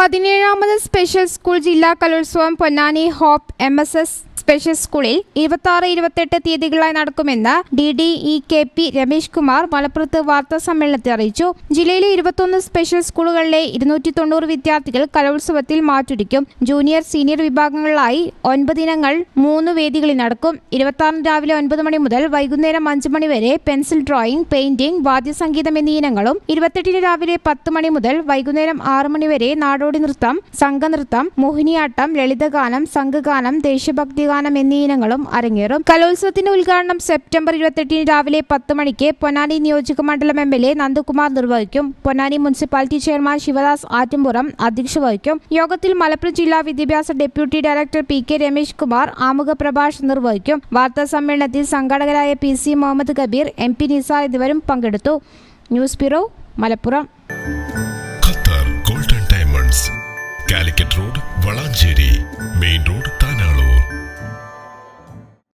17ാമത് special school ജില്ലാ കലോത്സവം Ponnani hope MSS special സ്കൂളിൽ 26-28 തീയതികളായി നടക്കുമെന്ന് DDEKP രമേശ് കുമാർ മലപ്പുറത്ത് വാർത്താ സമ്മേളനത്തിൽ അറിയിച്ചു. ജില്ലയിലെ 21 സ്പെഷ്യൽ സ്കൂളുകളിലെ 290 വിദ്യാർത്ഥികൾ കലോത്സവത്തിൽ മാറ്റുരയ്ക്കും. ജൂനിയർ സീനിയർ വിഭാഗങ്ങളിലായി 9 ഇനങ്ങൾ 3 വേദികളിൽ നടക്കും. 26 രാവിലെ 9 മണി മുതൽ വൈകുന്നേരം 5 മണി വരെ പെൻസിൽ ഡ്രോയിംഗ്, പെയിന്റിംഗ്, വാദ്യസംഗീതം എന്നീ ഇനങ്ങളും 28 രാവിലെ 10 മണി മുതൽ വൈകുന്നേരം 6 മണി വരെ നാടോടി നൃത്തം, സംഘനൃത്തം, മോഹിനിയാട്ടം, ലളിതഗാനം, സംഘഗാനം, ദേശഭക്തി എന്നീ ഇനങ്ങളും അരങ്ങേറും. കലോത്സവത്തിന്റെ ഉദ്ഘാടനം സെപ്റ്റംബർ 28 രാവിലെ 10 മണിക്ക് പൊന്നാനി നിയോജക മണ്ഡലം MLA നന്ദകുമാർ നിർവഹിക്കും. പൊന്നാനി മുനിസിപ്പാലിറ്റി ചെയർമാൻ ശിവദാസ് ആറ്റുംപുറം അധ്യക്ഷത വഹിക്കും. യോഗത്തിൽ മലപ്പുറം ജില്ലാ വിദ്യാഭ്യാസ deputy director PK Ramesh Kumar ആമുഖ പ്രഭാഷണം നിർവഹിക്കും. വാർത്താ സമ്മേളനത്തിൽ സംഘാടകരായ PC മുഹമ്മദ് കബീർ, MP നിസാർ എന്നിവരും പങ്കെടുത്തു. News bureau, Malappuram. Qatar golden diamonds, Calicut road, Valanchery main road.